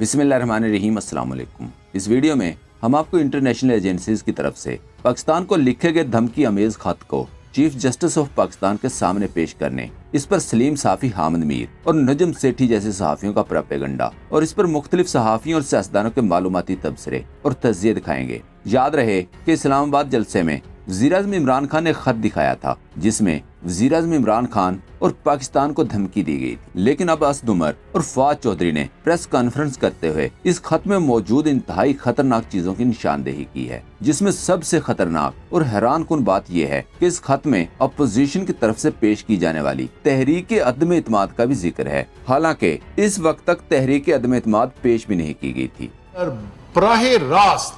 बिस्मिल्लाहिर्रहमानिर्रहीम, अस्सलाम वालेकुम। इस वीडियो में हम आपको इंटरनेशनल एजेंसीज की तरफ से पाकिस्तान को लिखे गए धमकी अमेज खत को चीफ जस्टिस ऑफ पाकिस्तान के सामने पेश करने, इस पर सलीम साफी, हामिद मीर और नजम सेठी जैसे सहाफियों का प्रोपेगेंडा और इस पर मुख्तलिफ सहाफियों और सियासतदानों के मालूमाती तबसरे और तज्जिये दिखाएंगे। याद रहे कि इस्लामाबाद जलसे में वज़ीर-ए-आज़म इमरान खान ने खत दिखाया था जिसमें वज़ीर-ए-आज़म इमरान खान और पाकिस्तान को धमकी दी गई थी, लेकिन अब असद उमर और फवाद चौधरी ने प्रेस कॉन्फ्रेंस करते हुए इस खत में मौजूद इंतहाई खतरनाक चीजों की निशानदेही की है, जिसमें सबसे खतरनाक और हैरानकुन बात यह है कि इस खत में अपोजिशन की तरफ से पेश की जाने वाली तहरीक अदम एतमाद का भी जिक्र है। हालांकि इस वक्त तक तहरीक अदम एतमाद पेश भी नहीं की गई थी। बराह रास्त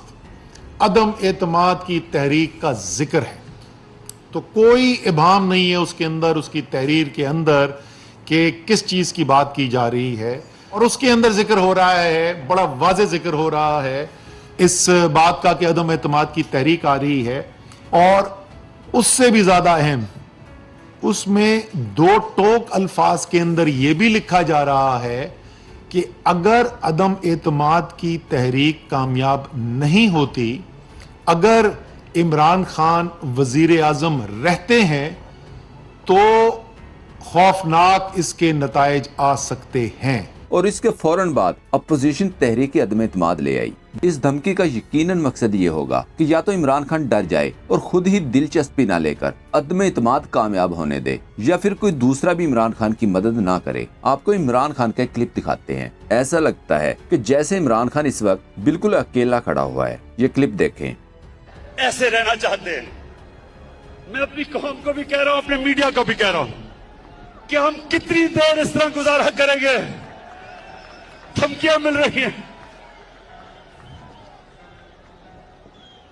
अदम एतमाद की तहरीक का जिक्र है, तो कोई इबाम नहीं है उसके अंदर, उसकी तहरीर के अंदर कि किस चीज की बात की जा रही है। और उसके अंदर जिक्र हो रहा है, बड़ा वाज़ेह जिक्र हो रहा है इस बात का कि अदम एतमाद की तहरीक आ रही है। और उससे भी ज्यादा अहम, उसमें दो टोक अल्फाज के अंदर यह भी लिखा जा रहा है कि अगर अदम एतमाद की तहरीक कामयाब नहीं होती, अगर इमरान खान वजीर आजम रहते हैं तो खौफनाक इसके नताइज आ सकते हैं। और इसके फौरन बाद अपोजिशन तहरीक अदम एतमाद ले आई। इस धमकी का यकीनन मकसद ये होगा कि या तो इमरान खान डर जाए और खुद ही दिलचस्पी ना लेकर अदम एतमाद कामयाब होने दे, या फिर कोई दूसरा भी इमरान खान की मदद ना करे। आपको इमरान खान का क्लिप दिखाते हैं। ऐसा लगता है कि जैसे इमरान खान इस वक्त बिल्कुल अकेला खड़ा हुआ है। ये क्लिप देखें। ऐसे रहना चाहते हैं, मैं अपनी कौम को भी कह रहा हूं, अपने मीडिया को भी कह रहा हूं कि हम कितनी देर इस तरह गुजारा करेंगे। धमकियां मिल रही हैं।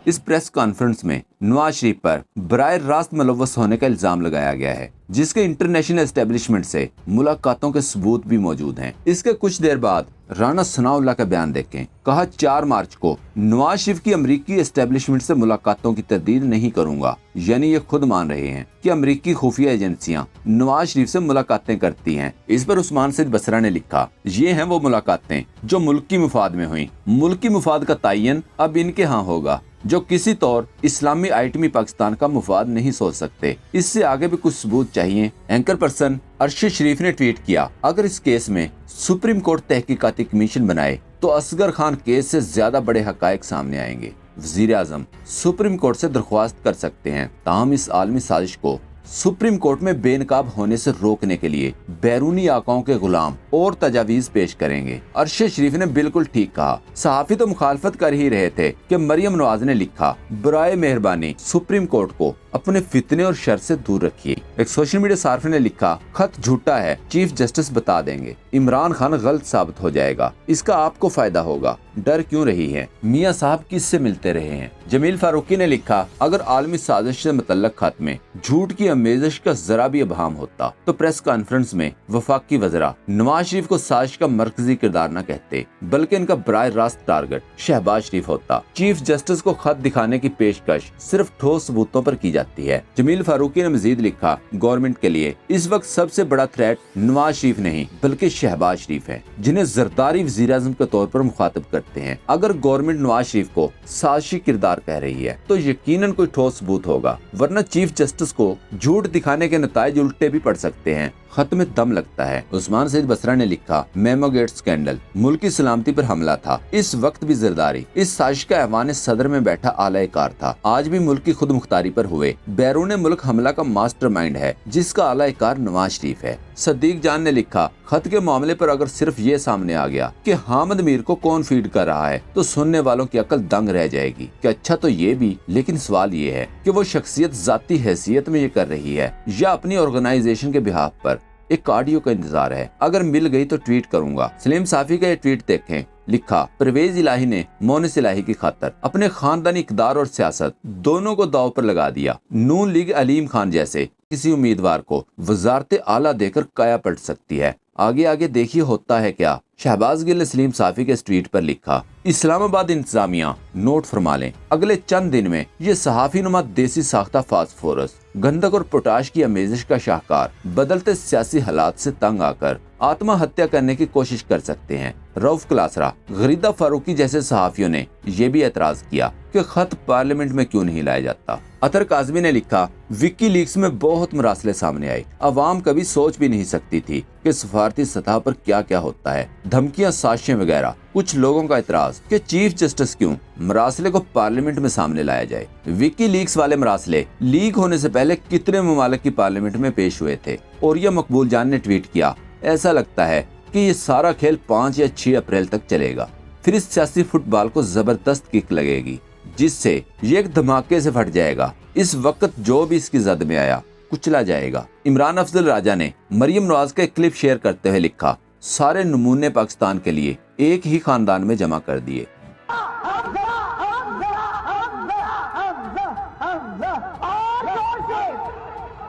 इस प्रेस कॉन्फ्रेंस में नवाज शरीफ पर बराह रास्त मुलव्वस होने का इल्जाम लगाया गया है, जिसके इंटरनेशनल एस्टेब्लिशमेंट से मुलाकातों के सबूत भी मौजूद हैं। इसके कुछ देर बाद राना सनाउल्लाह का बयान देखें। कहा, 4 मार्च को नवाज शरीफ की अमरीकी एस्टेब्लिशमेंट से मुलाकातों की तरदीद नहीं करूंगा। यानी ये खुद मान रहे हैं कि अमरीकी खुफिया एजेंसियां नवाज शरीफ से मुलाकातें करती हैं। इस पर उस्मान सईद बसरा ने लिखा, ये हैं वो मुलाकातें जो मुल्क की मुफाद में हुई। मुल्क की मुफाद का तयन अब इनके यहाँ होगा, जो किसी तौर इस्लामी आइटमी पाकिस्तान का मुफाद नहीं सोच सकते। इससे आगे भी कुछ सबूत चाहिए। एंकर पर्सन अरशद शरीफ ने ट्वीट किया, अगर इस केस में सुप्रीम कोर्ट तहकीकाती कमीशन बनाए तो असगर खान केस से ज्यादा बड़े हकायक सामने आएंगे। वजीर आजम सुप्रीम कोर्ट से दरख्वास्त कर सकते हैं, ताहम इस आलमी साजिश को सुप्रीम कोर्ट में बेनकाब होने से रोकने के लिए बैरूनी आकाओं के गुलाम और तजावीज पेश करेंगे। अरशद शरीफ ने बिल्कुल ठीक कहा। सहाफी तो मुखालफत कर ही रहे थे कि मरियम नवाज ने लिखा, बराए मेहरबानी सुप्रीम कोर्ट को अपने फितने और शर से दूर रखिए। एक सोशल मीडिया सार्फी ने लिखा, खत झूठा है, चीफ जस्टिस बता देंगे, इमरान खान गलत साबित हो जाएगा, इसका आपको फायदा होगा, डर क्यों रही है, मियाँ साहब किससे मिलते रहे हैं। जमील फारूकी ने लिखा, अगर आलमी साजिश से मुतल्लक खत में झूठ की आमेज़श का जरा भी अभाम होता तो प्रेस कॉन्फ्रेंस में वफाकी वज़रा नवाज शरीफ को साजिश का मरकजी किरदार न कहते, बल्कि इनका बराह रास्त टारगेट शहबाज शरीफ होता। चीफ जस्टिस को खत दिखाने की पेशकश सिर्फ ठोस सबूतों पर की जाती है। जमील फारूकी ने मजीद लिखा, गवर्नमेंट के लिए इस वक्त सबसे बड़ा थ्रेट नवाज शरीफ नहीं बल्कि शहबाज शरीफ है, जिन्हें जरदारी वज़ीर आज़म के तौर पर मुखातिब करते हैं। अगर गवर्नमेंट नवाज शरीफ को साजिशी किरदार कह रही है तो यकीनन कोई ठोस सबूत होगा, वरना चीफ जस्टिस को झूठ दिखाने के नताइज उल्टे भी पड़ सकते हैं। खत में दम लगता है। उस्मान सईद बसरा ने लिखा, मेमो गेट स्कैंडल मुल्की सलामती पर हमला था, इस वक्त भी जरदारी इस साजिश का ऐवान सदर में बैठा आला-ए-कार था। आज भी मुल्क की खुद मुख्तारी पर हुए बैरून मुल्क हमला का मास्टरमाइंड है, जिसका आला-ए-कार नवाज शरीफ है। सदीक जान ने लिखा, खत के मामले पर अगर सिर्फ ये सामने आ गया कि हामिद मीर को कौन फीड कर रहा है तो सुनने वालों की अकल दंग रह जाएगी कि अच्छा तो ये भी, लेकिन सवाल ये है कि वो शख्सियत जाती हैसियत में ये कर रही है या अपनी ऑर्गेनाइजेशन के बिहाफ पर। एक ऑडियो का इंतजार है, अगर मिल गई तो ट्वीट करूंगा। सलीम साफी का ये ट्वीट देखें। लिखा, परवेज इलाही ने मोनिस इलाही की खातर अपने खानदानी इक़दार और सियासत दोनों को दाव पर लगा दिया। नून लीग अलीम खान जैसे किसी उम्मीदवार को वजारत आला देकर काया पलट सकती है। आगे आगे देखिए होता है क्या। शहबाज गिल ने सलीम साफी के इस ट्वीट पर लिखा, इस्लामाबाद इंतजामिया नोट फरमा लें, अगले चंद दिन में ये सहाफी नुमा देसी साख्ता फास्फोरस, गंधक और पोटाश की आमेजिश का शाहकार बदलते सियासी हालात से तंग आकर आत्महत्या करने की कोशिश कर सकते हैं। रऊफ क्लासरा, गरीदा फारूकी जैसे सहाफियों ने ये भी एतराज किया कि खत पार्लियामेंट में क्यों नहीं लाया जाता। अतर काज़मी ने लिखा, विकीलीक्स में बहुत मरासले सामने आए, अवाम कभी सोच भी नहीं सकती थी कि सफारती सतह पर क्या क्या होता है, धमकियां, साजिशें वगैरह। कुछ लोगों का एतराज कि चीफ जस्टिस क्यों मरासले को पार्लियामेंट में सामने लाया जाए। विकीलीक्स वाले मरासले लीक होने से पहले कितने ममालिक की पार्लियामेंट में पेश हुए थे। और यह मकबूल जान ने ट्वीट किया, ऐसा लगता है कि ये सारा खेल 5 या 6 अप्रैल तक चलेगा, फिर इस सियासी फुटबॉल को जबरदस्त किक लगेगी जिससे ये एक धमाके से फट जाएगा। इस वक्त जो भी इसकी जद में आया कुचला जाएगा। इमरान अफजल राजा ने मरियम नवाज का एक क्लिप शेयर करते हुए लिखा, सारे नमूने पाकिस्तान के लिए एक ही खानदान में जमा कर दिए।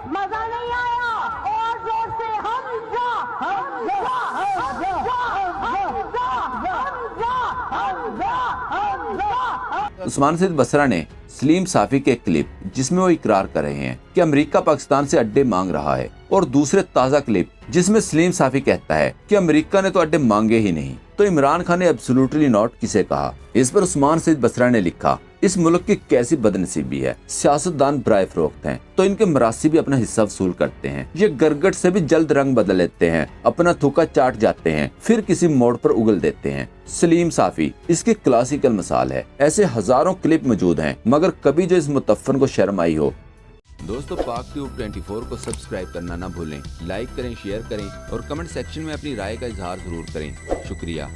मजा नहीं आया और जोर से उस्मान सईद बसरा ने सलीम साफी के क्लिप जिसमें वो इकरार कर रहे हैं कि अमेरिका पाकिस्तान से अड्डे मांग रहा है, और दूसरे ताज़ा क्लिप जिसमें सलीम साफी कहता है कि अमेरिका ने तो अड्डे मांगे ही नहीं, तो इमरान खान ने एब्सोल्युटली नॉट किसे कहा। इस पर उस्मान सईद बसरा ने लिखा, इस मुल्क की कैसी बदनसीबी है, सियासतदान बराए फरोख्त हैं तो इनके मरासी भी अपना हिस्सा वसूल करते हैं। ये गरगट से भी जल्द रंग बदल लेते हैं, अपना थूका चाट जाते हैं, फिर किसी मोड़ पर उगल देते हैं। सलीम साफी इसकी क्लासिकल मिसाल है। ऐसे हजारों क्लिप मौजूद हैं, मगर कभी जो इस मुतफ्फन को शर्म आई हो। दोस्तों, पाक ट्यूब 24 को सब्सक्राइब करना ना भूलें, लाइक करें, शेयर करें और कमेंट सेक्शन में अपनी राय का इजहार जरूर करें। शुक्रिया।